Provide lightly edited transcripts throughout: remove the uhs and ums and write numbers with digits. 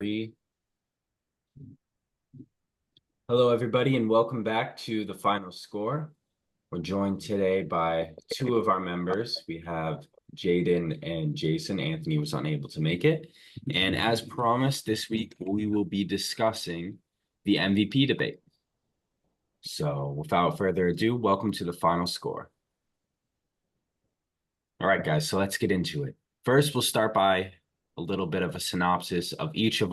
Three. Hello, everybody, and welcome back to the final score. We're joined today by two of our members. We have Jaden and Jason. Anthony was unable to make it. And as promised, this week we will be discussing the MVP debate. So without further ado, welcome to the final score. All right, guys, so let's get into it. First, we'll start by a little bit of a synopsis of each of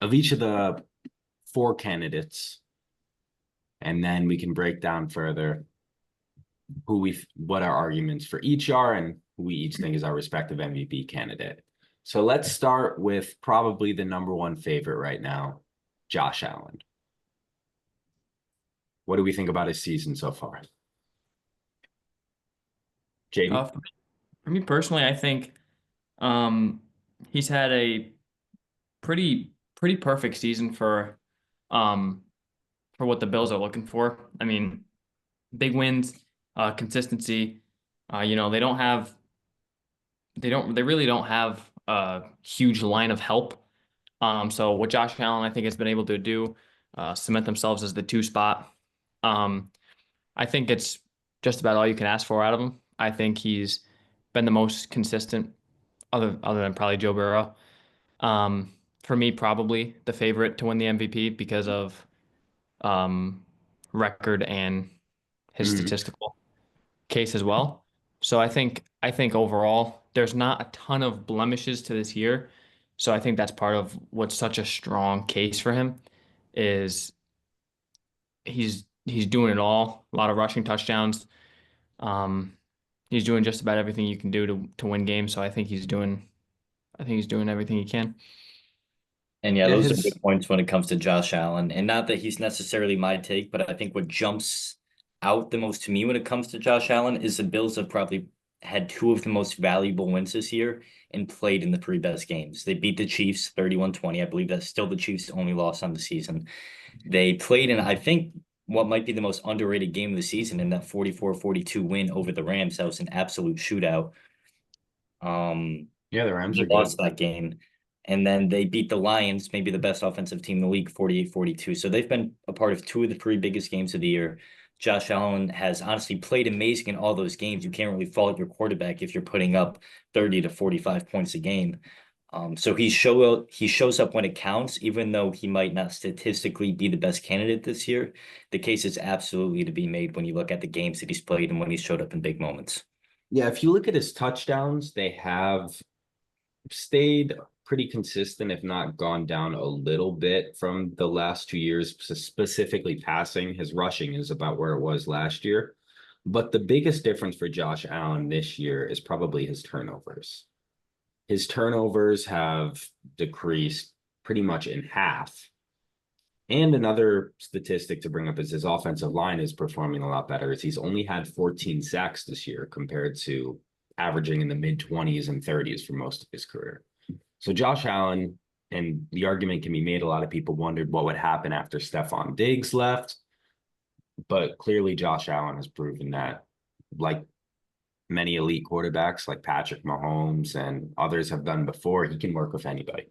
the four candidates, and then we can break down further what our arguments for each are and who we each think is our respective MVP candidate. So let's start with probably the number one favorite right now, Josh Allen. What do we think about his season so far? Jaden? For me personally, I think he's had a pretty perfect season for what the Bills are looking for. I mean, big wins, consistency. They really don't have a huge line of help. So what Josh Allen I think has been able to do, cement themselves as the two spot. I think it's just about all you can ask for out of him. I think he's been the most consistent, other than probably Joe Burrow. For me, probably the favorite to win the MVP because of record and his statistical case as well. So I think overall there's not a ton of blemishes to this year. So I think that's part of what's such a strong case for him is he's doing it all. A lot of rushing touchdowns. Um, he's doing just about everything you can do to win games. So I think he's doing everything he can. And yeah, those are good points when it comes to Josh Allen. And not that he's necessarily my take, but I think what jumps out the most to me when it comes to Josh Allen is the Bills have probably had two of the most valuable wins this year and played in the three best games. They beat the Chiefs 31-20. I believe that's still the Chiefs' only loss on the season. They played in, I think, what might be the most underrated game of the season in that 44-42 win over the Rams. That was an absolute shootout. Yeah, the Rams lost that game. And then they beat the Lions, maybe the best offensive team in the league, 48-42. So they've been a part of two of the three biggest games of the year. Josh Allen has honestly played amazing in all those games. You can't really fault your quarterback if you're putting up 30 to 45 points a game. So he shows up when it counts, even though he might not statistically be the best candidate this year. The case is absolutely to be made when you look at the games that he's played and when he's showed up in big moments. Yeah, if you look at his touchdowns, they have stayed pretty consistent, if not gone down a little bit from the last 2 years, specifically passing. His rushing is about where it was last year. But the biggest difference for Josh Allen this year is probably his turnovers. His turnovers have decreased pretty much in half. And another statistic to bring up is his offensive line is performing a lot better. He's only had 14 sacks this year compared to averaging in the mid-20s and 30s for most of his career. So Josh Allen, and the argument can be made, a lot of people wondered what would happen after Stefon Diggs left. But clearly Josh Allen has proven that, like many elite quarterbacks like Patrick Mahomes and others have done before, he can work with anybody.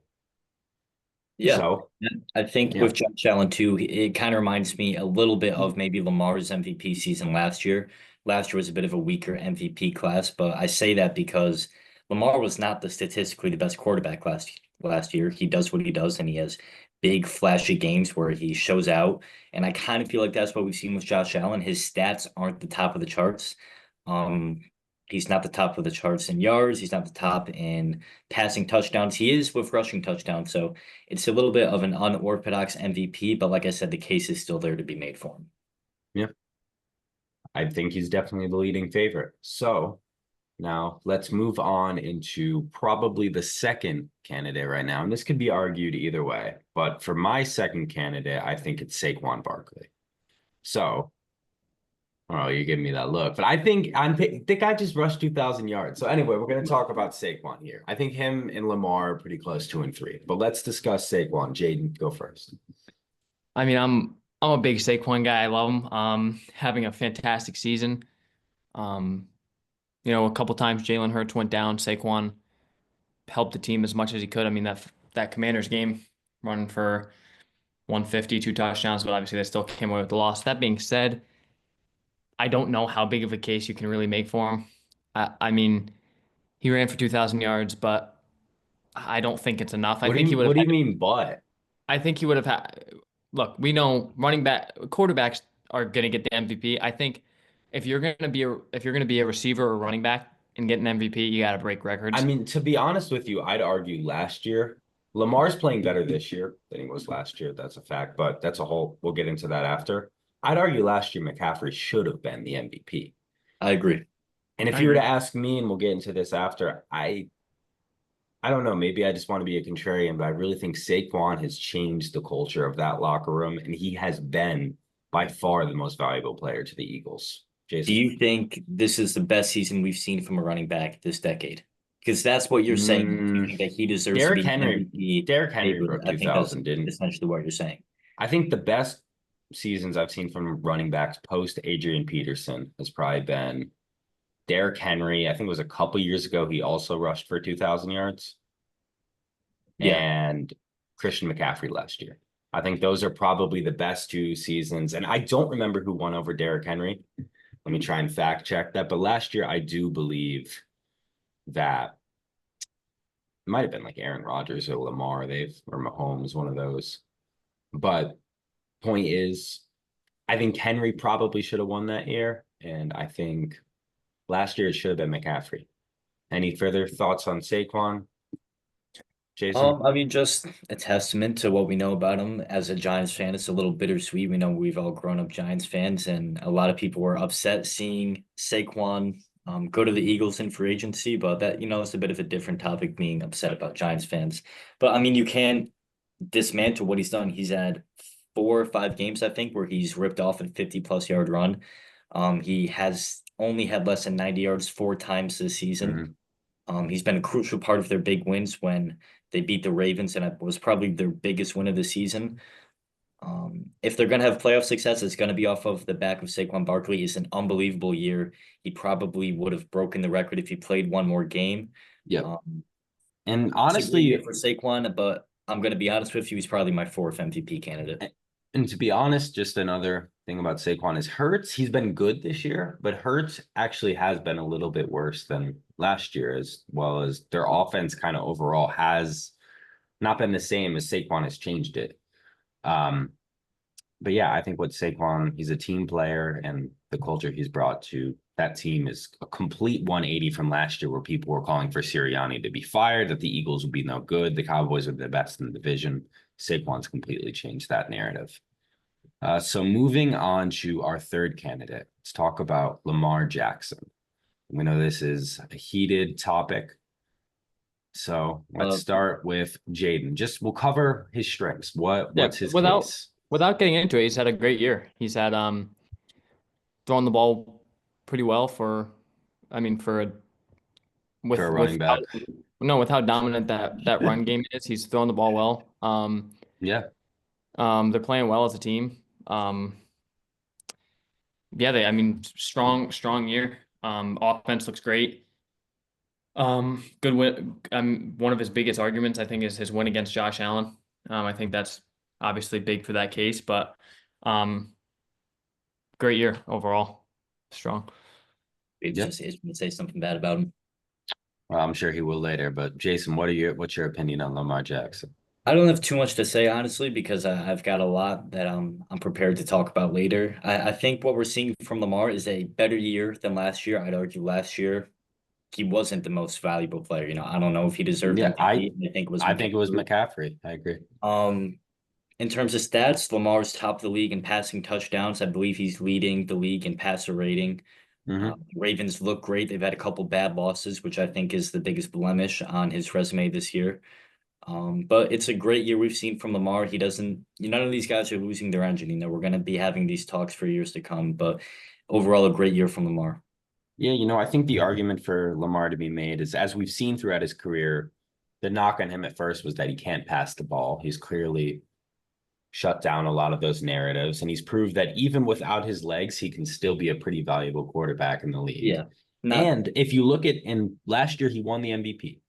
Yeah. So I think with Josh Allen too, it kind of reminds me a little bit of maybe Lamar's MVP season last year. Last year was a bit of a weaker MVP class, but I say that because Lamar was not statistically the best quarterback last year. He does what he does, and he has big flashy games where he shows out. And I kind of feel like that's what we've seen with Josh Allen. His stats aren't the top of the charts. He's not the top of the charts in yards. He's not the top in passing touchdowns. He is with rushing touchdowns. So it's a little bit of an unorthodox MVP, but like I said, the case is still there to be made for him. Yeah. I think he's definitely the leading favorite. So now let's move on into probably the second candidate right now. And this could be argued either way. But for my second candidate, I think it's Saquon Barkley. So, oh, you're giving me that look. But I think I just rushed 2,000 yards. So anyway, we're going to talk about Saquon here. I think him and Lamar are pretty close, 2 and 3. But let's discuss Saquon. Jaden, go first. I mean, I'm a big Saquon guy. I love him. Having a fantastic season. A couple times Jalen Hurts went down. Saquon helped the team as much as he could. I mean, that that Commanders game, running for 150, 2 touchdowns, but obviously they still came away with the loss. That being said, I don't know how big of a case you can really make for him. I mean, he ran for 2,000 yards, but I don't think it's enough. I think he would What have do you had, mean, but? I think he would have had, look, we know running back quarterbacks are going to get the MVP. I think if you're going to be a receiver or running back and get an MVP, you got to break records. I mean, to be honest with you, I'd argue last year, Lamar's playing better this year than he was last year. That's a fact, but we'll get into that after. I'd argue last year McCaffrey should have been the MVP. I agree. And if I you were to agree. ask me, and we'll get into this after, I don't know, maybe I just want to be a contrarian, but I really think Saquon has changed the culture of that locker room, and he has been by far the most valuable player to the Eagles. Do Jason. you think this is the best season we've seen from a running back this decade? Because that's what you're saying. You think that he deserves to Derrick be Henry, MVP Derrick Henry favorite. broke I think that's 2,000, didn't? essentially what you're saying. I think the best seasons I've seen from running backs post Adrian Peterson has probably been Derrick Henry. I think it was a couple years ago. He also rushed for 2,000 yards. Yeah. And Christian McCaffrey last year. I think those are probably the best 2 seasons. And I don't remember who won over Derrick Henry. Let me try and fact check that. But last year, I do believe that it might have been like Aaron Rodgers or Lamar, or Mahomes, one of those. But point is, I think Henry probably should have won that year. And I think last year it should have been McCaffrey. Any further thoughts on Saquon? Jason? I mean, just a testament to what we know about him as a Giants fan. It's a little bittersweet. We know we've all grown up Giants fans, and a lot of people were upset seeing Saquon go to the Eagles in free agency. But that, it's a bit of a different topic, being upset about Giants fans. But I mean, you can't dismantle what he's done. He's had 4 or 5 games, I think, where he's ripped off a 50+ yard run. He has only had less than 90 yards 4 times this season. He's been a crucial part of their big wins when they beat the Ravens, and it was probably their biggest win of the season. If they're going to have playoff success, it's going to be off of the back of Saquon Barkley. It's an unbelievable year. He probably would have broken the record if he played one more game. Yeah. And honestly, for Saquon, but I'm going to be honest with you, he's probably my 4th MVP candidate. And to be honest, just another thing about Saquon is Hurts. He's been good this year, but Hurts actually has been a little bit worse than last year, as well as their offense kind of overall has not been the same as Saquon has changed it. But yeah, I think what Saquon, he's a team player, and the culture he's brought to that team is a complete 180 from last year, where people were calling for Sirianni to be fired, that the Eagles would be no good, the Cowboys are the best in the division. Saquon's completely changed that narrative. So moving on to our third candidate, let's talk about Lamar Jackson. We know this is a heated topic. So let's start with Jaden. We'll cover his strengths. What's his case? Without getting into it, he's had a great year. He's had throwing the ball pretty well for a running back. With how dominant that run game is, he's throwing the ball well. Yeah. They're playing well as a team. Strong year. Offense looks great. Good win. One of his biggest arguments, I think, is his win against Josh Allen. I think that's obviously big for that case, but great year overall. Strong. Just going to say something bad about him. Well, I'm sure he will later, but Jason, what's your opinion on Lamar Jackson? I don't have too much to say, honestly, because I've got a lot that I'm prepared to talk about later. I think what we're seeing from Lamar is a better year than last year. I'd argue last year he wasn't the most valuable player. I don't know if he deserved MVP. I think it was McCaffrey. I agree. In terms of stats, Lamar's top of the league in passing touchdowns. I believe he's leading the league in passer rating. Ravens look great. They've had a couple bad losses, which I think is the biggest blemish on his resume this year. But it's a great year we've seen from Lamar. None of these guys are losing their engine. We're going to be having these talks for years to come, but overall, a great year from Lamar. Yeah, I think the argument for Lamar to be made is, as we've seen throughout his career, the knock on him at first was that he can't pass the ball. He's clearly shut down a lot of those narratives, and he's proved that even without his legs, he can still be a pretty valuable quarterback in the league. Yeah. And if you look at, last year he won the MVP.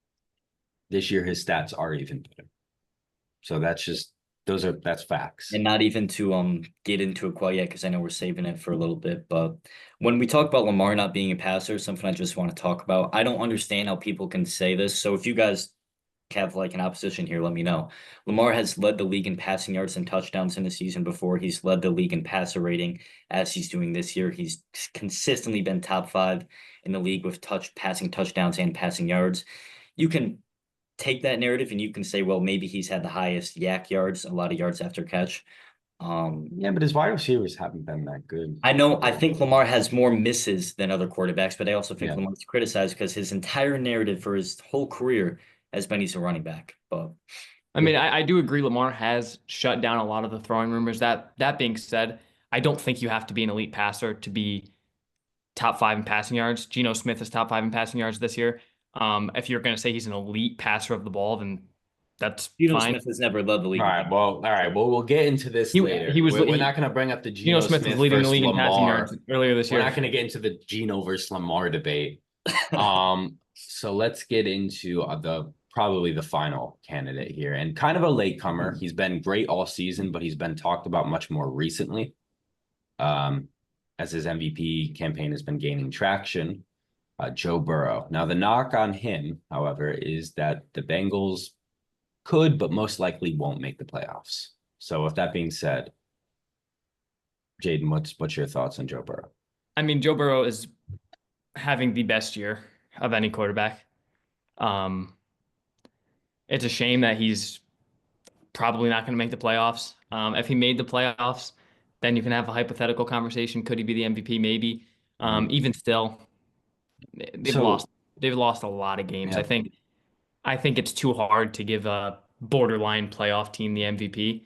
This year his stats are even better. So that's facts. And not even to get into it quite yet, because I know we're saving it for a little bit. But when we talk about Lamar not being a passer, something I just want to talk about. I don't understand how people can say this. So if you guys have like an opposition here, let me know. Lamar has led the league in passing yards and touchdowns in the season before. He's led the league in passer rating as he's doing this year. He's consistently been top 5 in the league with passing touchdowns and passing yards. You can take that narrative and you can say, well, maybe he's had the highest yak yards, a lot of yards after catch. Yeah, but his wide receivers haven't been that good. I know, I think Lamar has more misses than other quarterbacks, but I also think Yeah. Lamar's criticized because his entire narrative for his whole career has been he's a running back. But I mean, I do agree Lamar has shut down a lot of the throwing rumors. That being said, I don't think you have to be an elite passer to be top 5 in passing yards. Geno Smith is top 5 in passing yards this year. If you're going to say he's an elite passer of the ball, then that's Geno fine. Smith has never led the league. All right. Well, we'll get into this later. We're not going to bring up the Geno Smith was leading the league in passing yards earlier this year. We're not going to get into the Geno versus Lamar debate. So let's get into probably the final candidate here, and kind of a latecomer. He's been great all season, but he's been talked about much more recently. As his MVP campaign has been gaining traction, Joe Burrow. Now, the knock on him, however, is that the Bengals could, but most likely won't make the playoffs. So with that being said, Jaden, what's your thoughts on Joe Burrow? I mean, Joe Burrow is having the best year of any quarterback. It's a shame that he's probably not going to make the playoffs. If he made the playoffs, then you can have a hypothetical conversation. Could he be the MVP? Maybe. Even still, they've lost a lot of games. Yeah. I think it's too hard to give a borderline playoff team the MVP.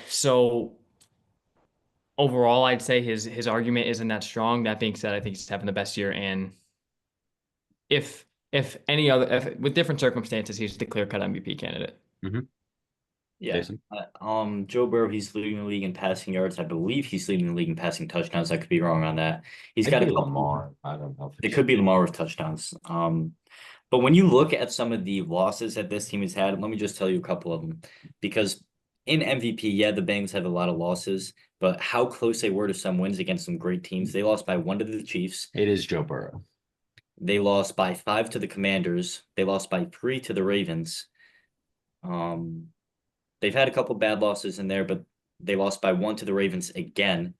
So overall, I'd say his argument isn't that strong. That being said, I think he's having the best year, and if with different circumstances, he's the clear-cut MVP candidate. Yeah. Joe Burrow, he's leading the league in passing yards. I believe he's leading the league in passing touchdowns. I could be wrong on that. He's got a couple Lamar. I don't know. It could be Lamar with touchdowns. But when you look at some of the losses that this team has had, let me just tell you a couple of them. Because in MVP, yeah, the Bengals have a lot of losses, but how close they were to some wins against some great teams. They lost by 1 to the Chiefs. It is Joe Burrow. They lost by 5 to the Commanders. They lost by 3 to the Ravens. They've had a couple bad losses in there, but they lost by 1 to the Ravens again.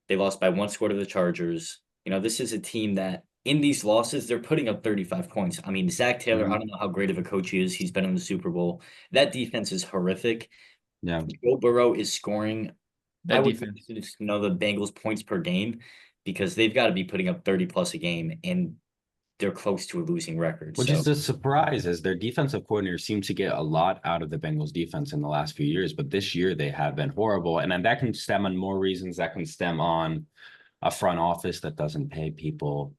They lost by 1 score to the Chargers. You know, this is a team that in these losses, they're putting up 35 points. I mean, Zach Taylor, I don't know how great of a coach he is. He's been in the Super Bowl. That defense is horrific. Yeah. Joe Burrow is scoring. That defense. You know, the Bengals points per game, because they've got to be putting up 30 plus a game, and they're close to a losing record. Which is a surprise, as their defensive coordinator seems to get a lot out of the Bengals defense in the last few years, but this year they have been horrible. And then that can stem on more reasons. That can stem on a front office that doesn't pay people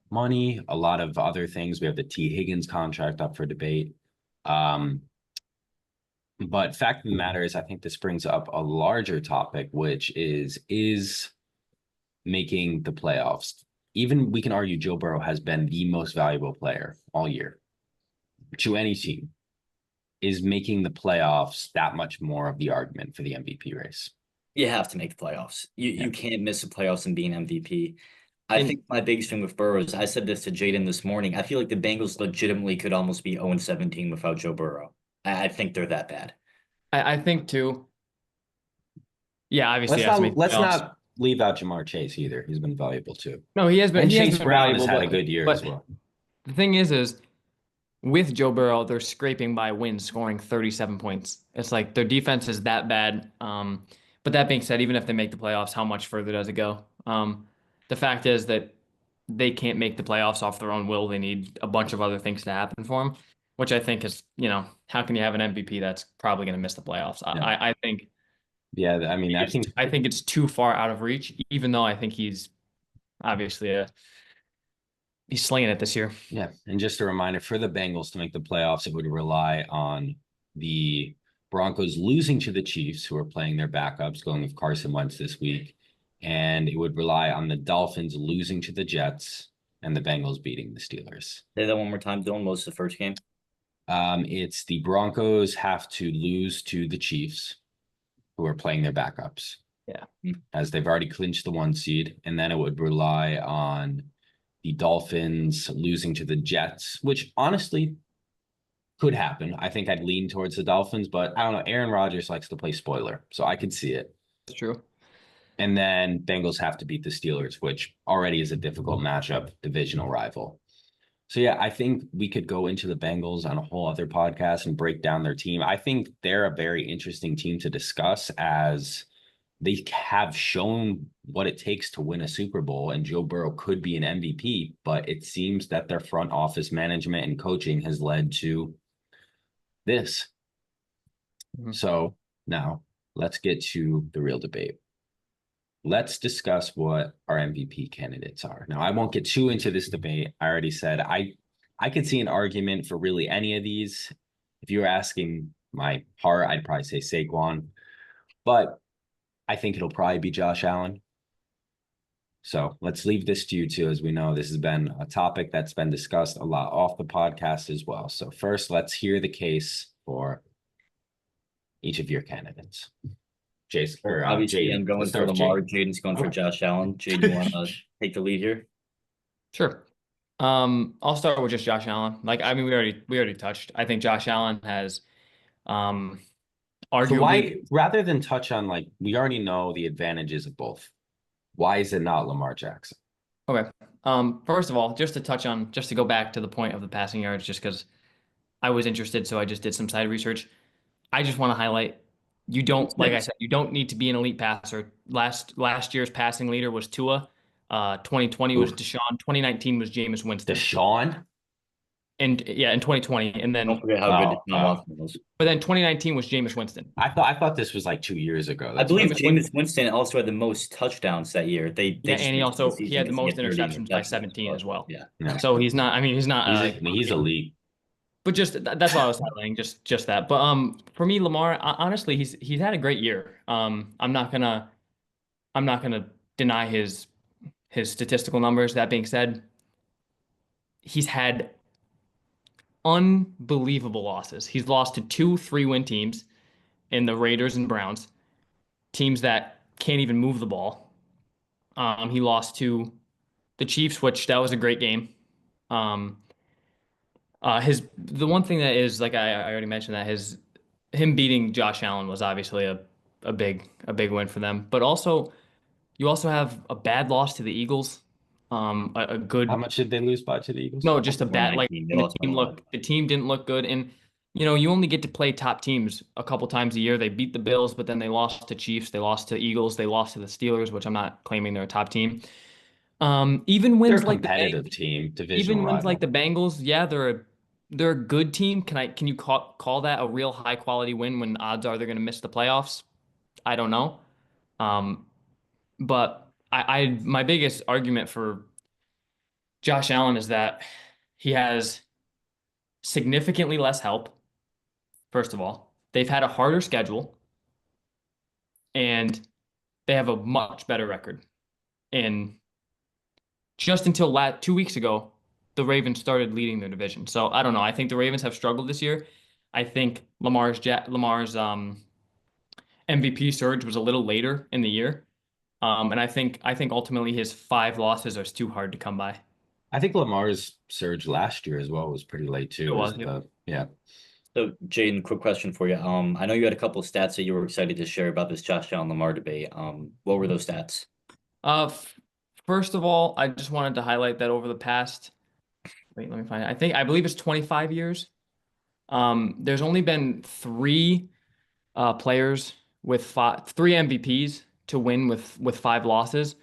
money, a lot of other things. We have the T. Higgins contract up for debate. But fact of the matter is, I think this brings up a larger topic, which is making the playoffs. Even we can argue Joe Burrow has been the most valuable player all year to any team. Is making the playoffs that much more of the argument for the MVP race? You have to make the playoffs. You can't miss the playoffs and be an MVP. I think my biggest thing with Burrow is, I said this to Jaden this morning, I feel like the Bengals legitimately could almost be 0-17 without Joe Burrow. I think they're that bad. I think too. Yeah, obviously. Let's not leave out Jamar Chase either. He's been valuable too. No, he has been. And he Chase has Brown been has had a good year as well. The thing is with Joe Burrow, they're scraping by wins, scoring 37 points. It's like their defense is that bad. But that being said, even if they make the playoffs, how much further does it go? The fact is that they can't make the playoffs off their own will. They need a bunch of other things to happen for them, which I think is, how can you have an MVP that's probably going to miss the playoffs? Yeah. I think. Yeah, I mean, I think it's too far out of reach, even though I think he's obviously he's slinging it this year. Yeah, and just a reminder, for the Bengals to make the playoffs, it would rely on the Broncos losing to the Chiefs, who are playing their backups, going with Carson Wentz this week. And it would rely on the Dolphins losing to the Jets and the Bengals beating the Steelers. Say that one more time, Dylan. What was the first game? It's the Broncos have to lose to the Chiefs, who are playing their backups. Yeah. As they've already clinched the 1 seed, and then it would rely on the Dolphins losing to the Jets, which honestly could happen. I think I'd lean towards the Dolphins, but I don't know. Aaron Rodgers likes to play spoiler, so I could see it. That's true. And then Bengals have to beat the Steelers, which already is a difficult matchup, divisional rival. So yeah, I think we could go into the Bengals on a whole other podcast and break down their team. I think they're a very interesting team to discuss, as they have shown what it takes to win a Super Bowl, and Joe Burrow could be an MVP, but it seems that their front office management and coaching has led to this. So now let's get to the real debate. Let's discuss what our MVP candidates are. Now, I won't get too into this debate. I already said I could see an argument for really any of these. If you were asking my heart, I'd probably say Saquon, but I think it'll probably be Josh Allen. So let's leave this to you two, as we know this has been a topic that's been discussed a lot off the podcast as well. So first, let's hear the case for each of your candidates. Jason, or Obviously, Jaden. I'm going Let's for start with Lamar. Jaden. Jaden's going for Josh Allen. Jaden, you want to take the lead here? Sure. I'll start with just Josh Allen. Like, I mean, we already touched. I think Josh Allen has, So arguably. why, rather than touch on, like, we already know the advantages of both, why is it not Lamar Jackson? Okay. First of all, just to go back to the point of the passing yards, just because I was interested, so I just did some side research. I just want to highlight, you don't, like I said, you don't need to be an elite passer. Last year's passing leader was Tua. 2020 was Deshaun. 2019 was Jameis Winston. Deshaun? And yeah, in 2020, and Don't then forget how good Deshaun Watson was. but then 2019 was Jameis Winston. I thought this was like 2 years ago. I believe Jameis Jameis Winston also had the most touchdowns that year. They Yeah, just and he missed also the he season had the because most 30 interceptions by interceptions, 17 as well. Yeah. Yeah. So he's not. I mean, he's not. He's elite. But just that's why I was highlighting just that. But for me, Lamar, honestly, he's had a great year. I'm not gonna deny his statistical numbers. That being said, he's had unbelievable losses. He's lost to 2 3-win teams in the Raiders and Browns, teams that can't even move the ball. He lost to the Chiefs, which that was a great game. The one thing that is, like I already mentioned, that him beating Josh Allen was obviously a big win for them. But also, you also have a bad loss to the Eagles. A good. How much did they lose by to the Eagles? No, just a bad, like, 2019, they lost the team didn't look good. And, you only get to play top teams a couple times a year. They beat the Bills, but then they lost to Chiefs, they lost to Eagles, they lost to the Steelers, which I'm not claiming they're a top team. Even They're wins a like competitive team, divisional even wins rival. like the Bengals, yeah, they're a good team. Can you call that a real high quality win when odds are they're going to miss the playoffs? I don't know. But my biggest argument for Josh Allen is that he has significantly less help. First of all, they've had a harder schedule, and they have a much better record. And just until 2 weeks ago, the Ravens started leading their division. So I don't know. I think the Ravens have struggled this year. I think Lamar's MVP surge was a little later in the year. And I think ultimately his 5 losses are too hard to come by. I think Lamar's surge last year as well was pretty late too. It was, Yeah. So, Jaden, quick question for you. I know you had a couple of stats that you were excited to share about this Josh Allen Lamar debate. What were those stats? First of all, I just wanted to highlight that over the past, wait, let me find it. I believe it's 25 years. There's only been 3 players with 3 MVPs to win with 5 losses.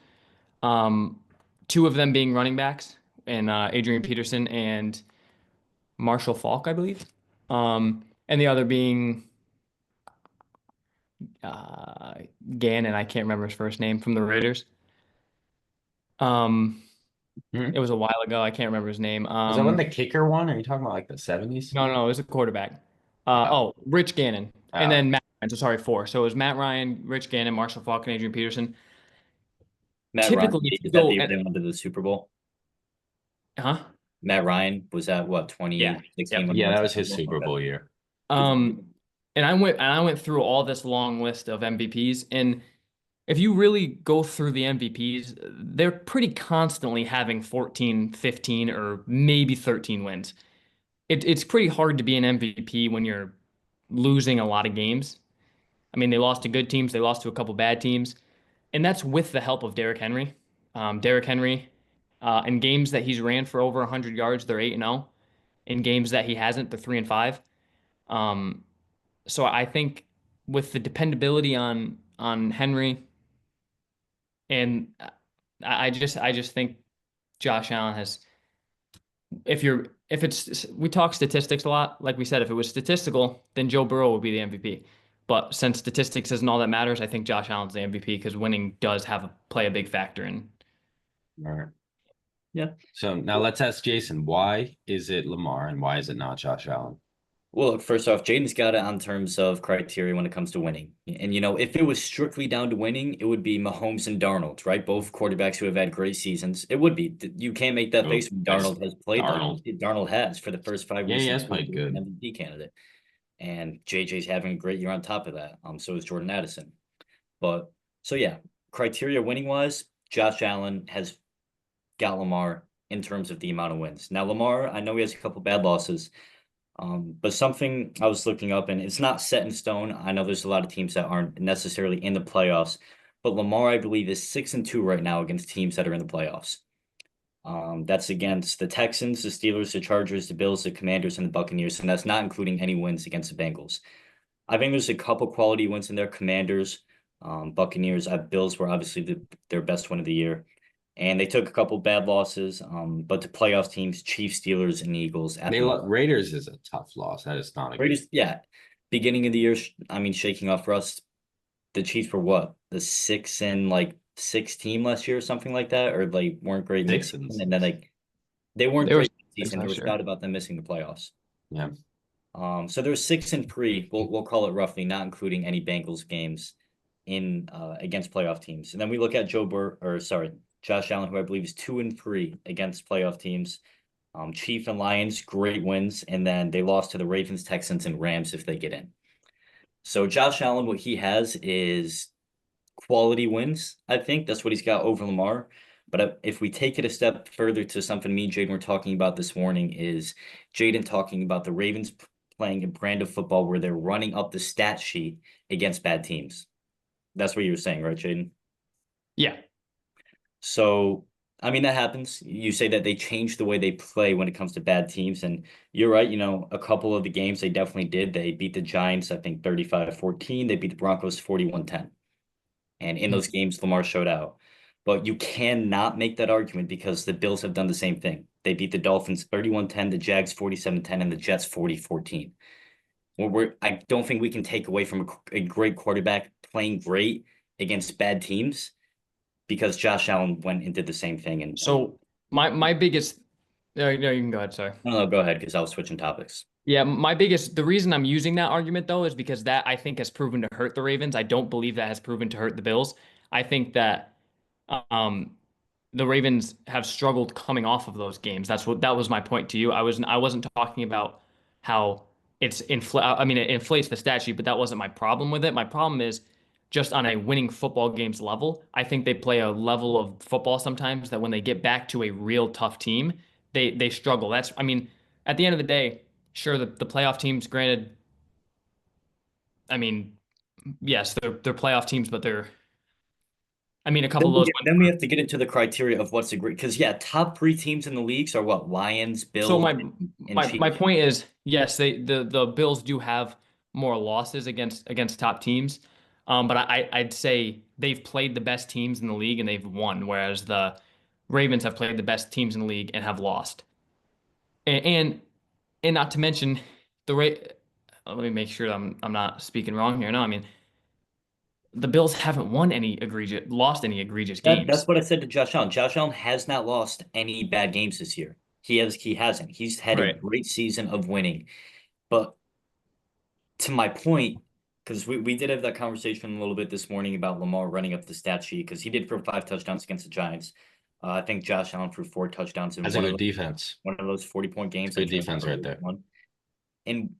2 of them being running backs, and Adrian Peterson and Marshall Faulk, I believe. And the other being Gannon, I can't remember his first name, from the Raiders. It was a while ago. I can't remember his name. Is that when the kicker won? Are you talking about like the 70s? No, it was a quarterback. Rich Gannon. And then Matt Ryan. So sorry, 4. So it was Matt Ryan, Rich Gannon, Marshall Faulk, and Adrian Peterson. Matt Typically, Ryan, is that the year they went to the Super Bowl? Huh? Matt Ryan was at what, Yeah. 2016 Yep. when he Yeah, won that the was his Super Bowl? Super Okay. Bowl year. And I went through all this long list of MVPs, and if you really go through the MVPs, they're pretty constantly having 14, 15, or maybe 13 wins. It's pretty hard to be an MVP when you're losing a lot of games. I mean, they lost to good teams, they lost to a couple bad teams, and that's with the help of Derrick Henry. Derrick Henry, in games that he's ran for over 100 yards, they're 8-0. In games that he hasn't, they're 3-5. Um, so I think with the dependability on Henry, and I just think Josh Allen has. If it's we talk statistics a lot, like we said, if it was statistical, then Joe Burrow would be the MVP. But since statistics isn't all that matters, I think Josh Allen's the MVP because winning does play a big factor in. All right. Yeah. So now let's ask Jason, why is it Lamar and why is it not Josh Allen? Well, look, first off, Jaden's got it on terms of criteria when it comes to winning. And, if it was strictly down to winning, it would be Mahomes and Darnold, right? Both quarterbacks who have had great seasons. It would be. You can't make that Oh, face when that's Darnold has played like Darnold. Darnold has for the first 5 weeks. Yeah, he of has the played season, good. MVP candidate. And JJ's having a great year on top of that. So is Jordan Addison. But so yeah, criteria winning wise, Josh Allen has got Lamar in terms of the amount of wins. Now, Lamar, I know he has a couple bad losses. But something I was looking up, and it's not set in stone. I know there's a lot of teams that aren't necessarily in the playoffs, but Lamar, I believe, is 6-2 right now against teams that are in the playoffs. That's against the Texans, the Steelers, the Chargers, the Bills, the Commanders, and the Buccaneers, and that's not including any wins against the Bengals. I think there's a couple quality wins in there. Commanders, Buccaneers, Bills were obviously their best win of the year. And they took a couple bad losses, but to playoff teams, Chiefs, Steelers, and Eagles at the Raiders is a tough loss. That is not a good. Raiders, yeah. Beginning of the year, I mean, shaking off rust. The Chiefs were what? The 6 team last year or something like that, or like weren't great Six mid-season, and and then six. they weren't They were great six mid-season. There last was year. doubt about them missing the playoffs. Yeah. So they're 6-3. We'll call it roughly, not including any Bengals games in against playoff teams. And then we look at Josh Allen, who I believe is 2-3 against playoff teams. Chiefs and Lions, great wins, and then they lost to the Ravens, Texans, and Rams if they get in. So Josh Allen, what he has is quality wins. I think that's what he's got over Lamar. But if we take it a step further to something me and Jaden were talking about this morning, is Jaden talking about the Ravens playing a brand of football where they're running up the stat sheet against bad teams. That's what you were saying, right, Jaden? Yeah. So, I mean, that happens. You say that they changed the way they play when it comes to bad teams. And you're right. A couple of the games they definitely did. They beat the Giants, I think 35-14. They beat the Broncos 41-10. And in those games, Lamar showed out. But you cannot make that argument because the Bills have done the same thing. They beat the Dolphins 31-10, the Jags 47-10, and the Jets 40-14. I don't think we can take away from a great quarterback playing great against bad teams because Josh Allen went and did the same thing. And So my biggest. No, you can go ahead. Sorry. no, go ahead because I was switching topics. Yeah, the reason I'm using that argument though is because that I think has proven to hurt the Ravens. I don't believe that has proven to hurt the Bills. I think that the Ravens have struggled coming off of those games. That was my point to you. I wasn't talking about how it inflates the stat sheet, but that wasn't my problem with it. My problem is just on a winning football games level. I think they play a level of football sometimes that when they get back to a real tough team, they struggle. At the end of the day, sure, the playoff teams, granted, yes, they're playoff teams, but a couple of those. Then we have to get into the criteria of what's a great, because top 3 teams in the leagues are what? Lions, Bills, So and my Chiefs. point is, yes, the Bills do have more losses against top teams, but I'd say they've played the best teams in the league and they've won, whereas the Ravens have played the best teams in the league and have lost. And not to mention let me make sure I'm not speaking wrong here. No, the Bills haven't lost any egregious games. That's what I said to Josh Allen. Josh Allen has not lost any bad games this year. He hasn't. He's had a great season of winning. But to my point, because we did have that conversation a little bit this morning about Lamar running up the stat sheet because he did throw 5 touchdowns against the Giants. I think Josh Allen threw 4 touchdowns in That's a good defense. one of those 40-point games. I Good can't defense remember right which there. one. And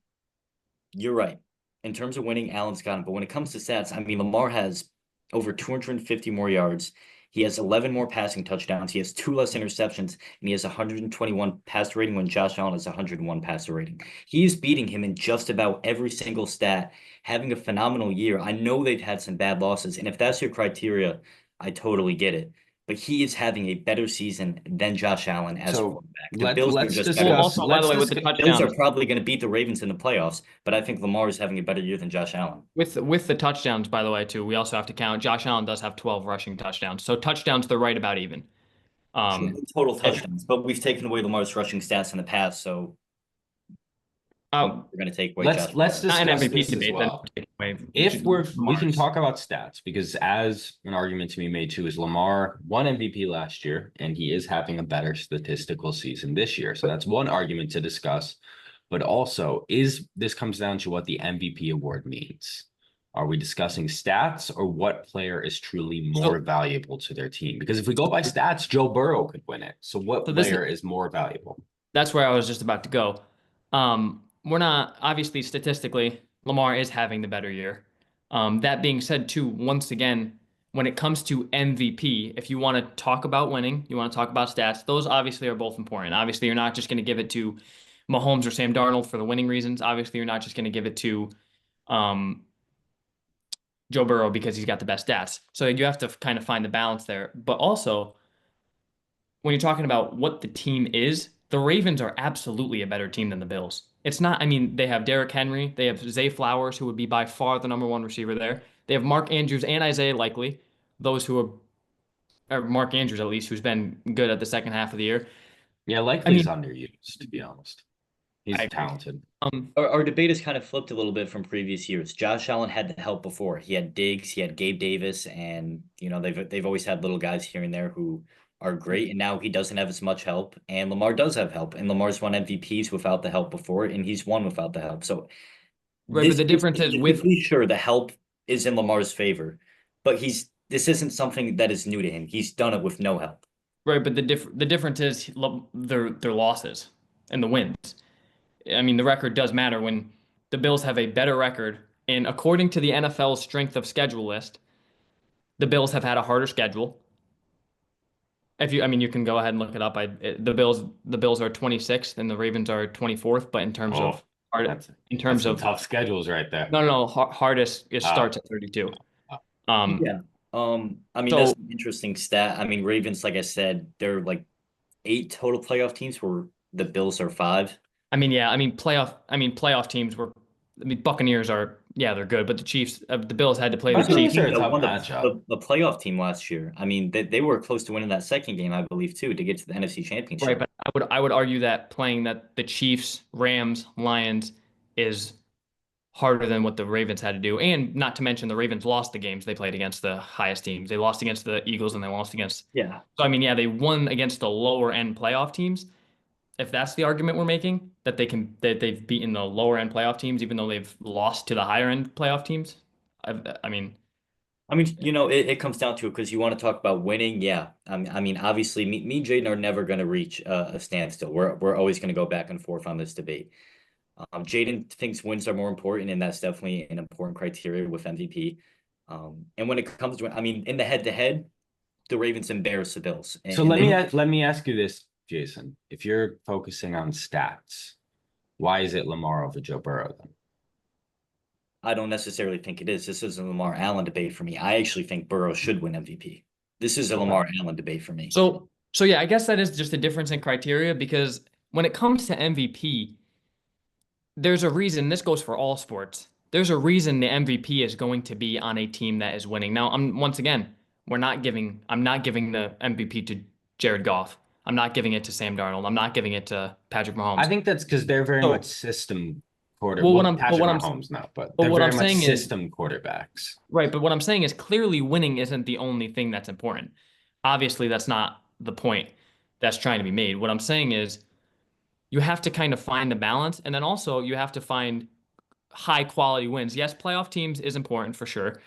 you're right. In terms of winning, Allen's got him. But when it comes to stats, I mean, Lamar has over 250 more yards. He has 11 more passing touchdowns. He has 2 less interceptions, and he has 121 passer rating when Josh Allen has 101 passer rating. He is beating him in just about every single stat, having a phenomenal year. I know they've had some bad losses, and if that's your criteria, I totally get it. But he is having a better season than Josh Allen as So quarterback. The Bills are let's just discuss. better. Also, by the way, with the Bills are touchdowns, probably going to beat the Ravens in the playoffs, but I think Lamar is having a better year than Josh Allen. with the touchdowns, by the way, too, we also have to count. Josh Allen does have 12 rushing touchdowns, so touchdowns they're right about even. Total touchdowns, but we've taken away Lamar's rushing stats in the past, so we're going to take away Josh Let's Allen. Not an discuss MVP this as debate. well. Then take away If we can Lamar's. talk about stats, because as an argument to be made too is Lamar won MVP last year, and he is having a better statistical season this year. So that's one argument to discuss. But also, this comes down to what the MVP award means. Are we discussing stats or what player is truly more valuable to their team? Because if we go by stats, Joe Burrow could win it. So what player is more valuable? That's where I was just about to go. We're not obviously statistically, Lamar is having the better year. That being said, too, once again, when it comes to MVP, if you want to talk about winning, you want to talk about stats, those obviously are both important. Obviously, you're not just going to give it to Mahomes or Sam Darnold for the winning reasons. Obviously, you're not just going to give it to Joe Burrow because he's got the best stats. So you have to kind of find the balance there. But also, when you're talking about what the team is, the Ravens are absolutely a better team than the Bills. It's not, I mean, they have Derrick Henry, they have Zay Flowers, who would be by far the number one receiver there. They have Mark Andrews and Isaiah Likely, those who are, or Mark Andrews at least, who's been good at the second half of the year. Yeah, Likely's underused, to be honest. He's talented. Our debate has kind of flipped a little bit from previous years. Josh Allen had the help before. He had Diggs, he had Gabe Davis, and they've always had little guys here and there who are great. And now he doesn't have as much help, and Lamar does have help. And Lamar's won MVPs without the help before, and he's won without the help. So right, but the difference is with sure the help is in Lamar's favor, but this isn't something that is new to him. He's done it with no help. Right, but the difference is their losses and the wins. I mean, the record does matter when the Bills have a better record. And according to the NFL's strength of schedule list, the Bills have had a harder schedule. You can go ahead and look it up. The Bills are 26th and the Ravens are 24th. But in terms of tough schedules right there. No, hardest starts at 32. Yeah. That's an interesting stat. I mean, Ravens, like I said, they're like 8 total playoff teams where the Bills are 5. Playoff teams Buccaneers are, they're good, but the Chiefs, the Bills had to play the Chiefs. The playoff team last year. I mean, they were close to winning that second game, I believe, too, to get to the NFC Championship. Right, but I would argue that playing that the Chiefs, Rams, Lions is harder than what the Ravens had to do, and not to mention the Ravens lost the games they played against the highest teams. They lost against the Eagles and they lost against. Yeah. So they won against the lower end playoff teams. If that's the argument we're making, that they've beaten the lower end playoff teams, even though they've lost to the higher end playoff teams. It comes down to it because you want to talk about winning. Yeah. Obviously, me and Jaden are never going to reach a standstill. We're always going to go back and forth on this debate. Jaden thinks wins are more important, and that's definitely an important criteria with MVP. And when it comes to, in the head-to-head, the Ravens embarrass the Bills. So let me ask you this, Jason. If you're focusing on stats, why is it Lamar over Joe Burrow then? I don't necessarily think it is. This is a Lamar Allen debate for me. I actually think Burrow should win MVP. This is a Lamar Allen debate for me. So yeah, I guess that is just a difference in criteria because when it comes to MVP, there's a reason. This goes for all sports. There's a reason the MVP is going to be on a team that is winning. Now, I'm not giving the MVP to Jared Goff. I'm not giving it to Sam Darnold. I'm not giving it to Patrick Mahomes. I think that's because they're very much system quarterbacks. Quarterbacks. Right, but what I'm saying is clearly winning isn't the only thing that's important. Obviously, that's not the point that's trying to be made. What I'm saying is you have to kind of find the balance, and then also you have to find high quality wins. Yes, playoff teams is important for sure.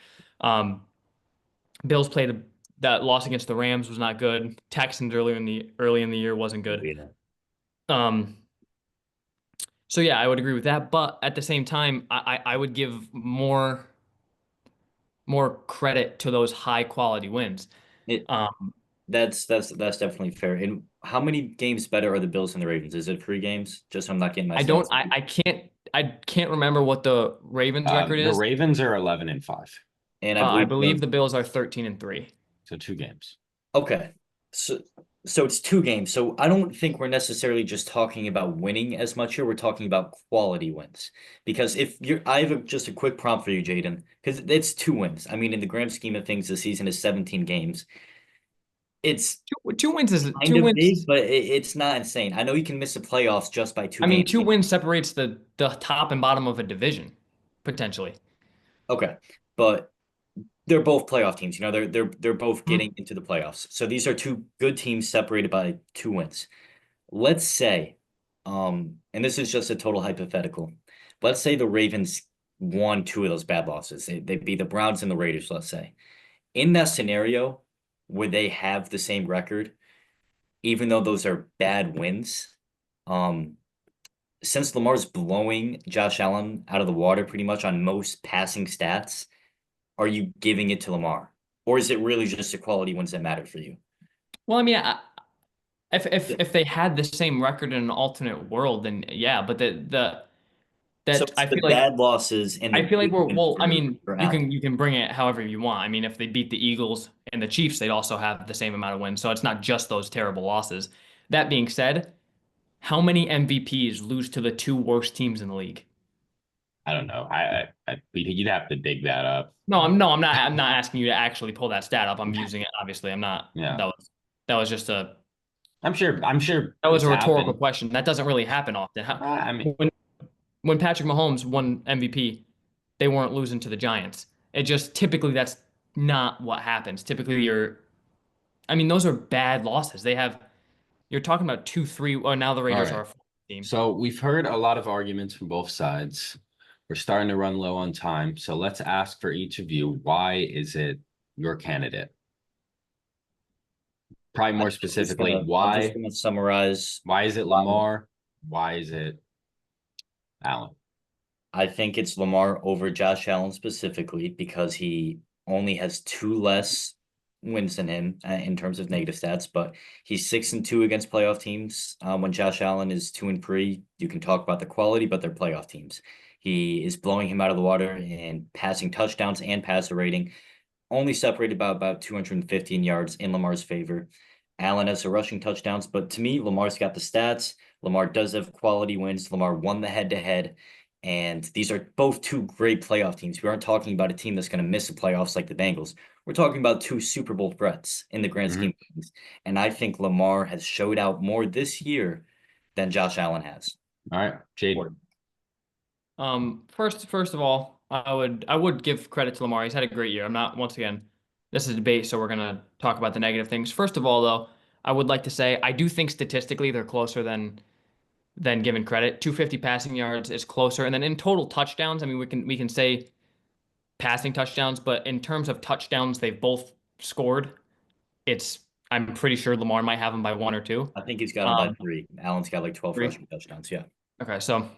Bills played that loss against the Rams was not good. Texans early in the year wasn't good. Yeah. So yeah, I would agree with that. But at the same time, I would give more credit to those high quality wins. It, Um, that's definitely fair. And how many games better are the Bills and the Ravens? Is it 3 games? Just so I'm not getting my I don't stats. I can't remember what the Ravens record The is. Ravens are 11-5, And I I believe the Bills are 13-3. so 2 games. Okay. So it's 2 games. So I don't think we're necessarily just talking about winning as much here. We're talking about quality wins. Because if you're, I have just a quick prompt for you, Jaden, because it's 2 wins. I mean, in the grand scheme of things, the season is 17 games. It's Two wins is kind two of wins. big, but it's not insane. I know you can miss the playoffs just by 2 I mean, games. 2 wins separates the top and bottom of a division, potentially. Okay, but they're both playoff teams. You know, they're both Hmm. getting into the playoffs. So these are two good teams separated by 2 wins. Let's say, and this is just a total hypothetical. Let's say the Ravens won 2 of those bad losses. They beat the Browns and the Raiders, let's say. In that scenario, would they have the same record, even though those are bad wins? Since Lamar's blowing Josh Allen out of the water pretty much on most passing stats, are you giving it to Lamar? Or is it really just the quality ones that matter for you? Well, I mean, if they had the same record in an alternate world, then yeah. But So that it's the bad losses and the I feel like big we're wins well. I mean, for Allen. you can bring it however you want. I mean, if they beat the Eagles and the Chiefs, they'd also have the same amount of wins. So it's not just those terrible losses. That being said, how many MVPs lose to the 2 worst teams in the league? I don't know. You'd have to dig that up. No, I'm not asking you to actually pull that stat up. I'm using it. Obviously, I'm not. Yeah. That was just a I'm sure that was it's a rhetorical happened. question. That doesn't really happen often. I mean, When Patrick Mahomes won MVP, they weren't losing to the Giants. It just typically that's not what happens. Typically, I mean, those are bad losses. You're talking about 2-3. Well, now the Raiders right. are a 4 team. So we've heard a lot of arguments from both sides. We're starting to run low on time. So let's ask for each of you, why is it your candidate? Probably more specifically, I'm just why gonna summarize. is it Lamar? Why is it Allen? I think it's Lamar over Josh Allen specifically because he only has 2 less wins than him in terms of negative stats, but he's 6-2 against playoff teams. When Josh Allen is 2-3, you can talk about the quality, but they're playoff teams. He is blowing him out of the water in passing touchdowns and passer rating, only separated by about 215 yards in Lamar's favor. Allen has the rushing touchdowns, but to me, Lamar's got the stats. Lamar does have quality wins. Lamar won the head-to-head. And these are both 2 great playoff teams. We aren't talking about a team that's going to miss the playoffs like the Bengals. We're talking about 2 Super Bowl threats in the grand scheme of things. And I think Lamar has showed out more this year than Josh Allen has. All right, Jade. First of all, I would give credit to Lamar. He's had a great year. I'm not, once again, this is a debate, so we're gonna talk about the negative things. First of all, though, I would like to say I do think statistically they're closer than given credit. 250 passing yards is closer, and then in total touchdowns, I mean we can say passing touchdowns, but in terms of touchdowns they've both scored, I'm pretty sure Lamar might have them by 1 or 2. I think he's got him by 3. Allen's got like 12 3. rushing touchdowns. Yeah. Okay, so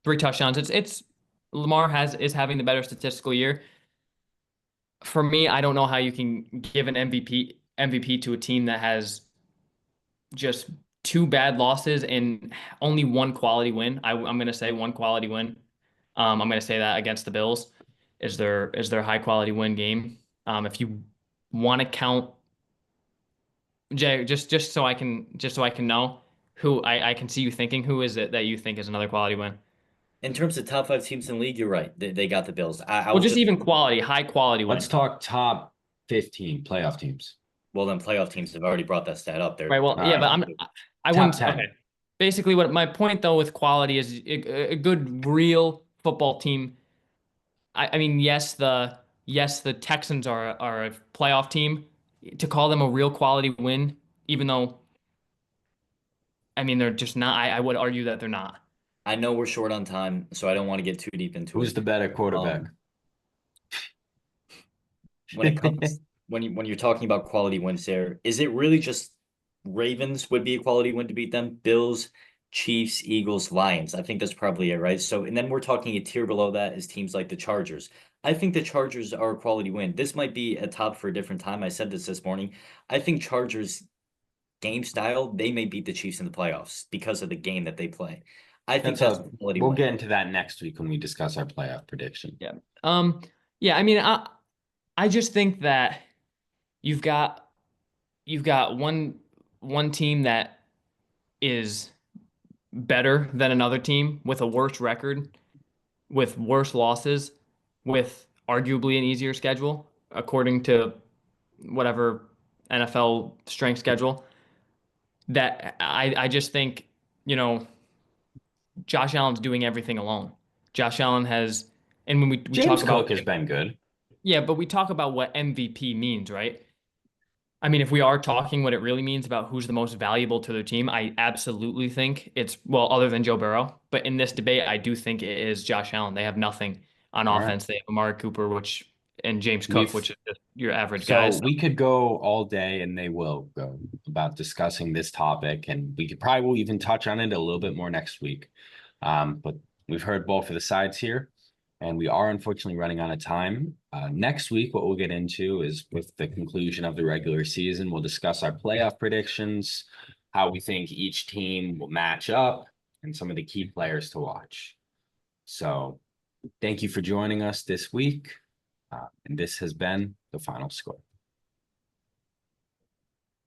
3 touchdowns. It's Lamar is having the better statistical year. For me, I don't know how you can give an MVP to a team that has just 2 bad losses and only 1 quality win. I'm going to say 1 quality win. I'm going to say that against the Bills is their high quality win game. If you want to count, Jay, just so I can know who I can see you thinking, who is it that you think is another quality win? In terms of top 5 teams in the league, you're right. They got the Bills. I Well, was just even quality, high quality win. Let's talk top 15 playoff teams. Well, then playoff teams have already brought that stat up there. Right. Well, yeah, but I Top wouldn't. 10. Okay. Basically, what my point though with quality is a good real football team. I mean, yes, the Texans are a playoff team. To call them a real quality win, even though, I mean, they're just not. I would argue that they're not. I know we're short on time, so I don't want to get too deep into Who's it. the better quarterback? When it comes when you're talking about quality wins there, is it really just Ravens would be a quality win to beat them? Bills, Chiefs, Eagles, Lions. I think that's probably it, right? So, and then we're talking a tier below that is teams like the Chargers. I think the Chargers are a quality win. This might be a top for a different time. I said this morning. I think Chargers game style, they may beat the Chiefs in the playoffs because of the game that they play. I think that's a quality We'll win. get into that next week when we discuss our playoff prediction. Yeah. Yeah, I mean, I just think that you've got one team that is better than another team with a worse record, with worse losses, with arguably an easier schedule, according to whatever NFL strength schedule. That I just think, you know, Josh Allen's doing everything alone. Josh Allen has, and when we James talk Cook about, has been good. yeah, but we talk about what MVP means, right? I mean, if we are talking what it really means about who's the most valuable to their team, I absolutely think it's, well, other than Joe Burrow. But in this debate, I do think it is Josh Allen. They have nothing on All right. offense. They have Amari Cooper, and James Cook, We've- which is just your average So guys. we could go all day, and they will go about discussing this topic, and we could probably will even touch on it a little bit more next week. But we've heard both of the sides here, and we are unfortunately running out of time. Next week, what we'll get into is with the conclusion of the regular season, we'll discuss our playoff predictions, how we think each team will match up, and some of the key players to watch. So thank you for joining us this week. And this has been the final score.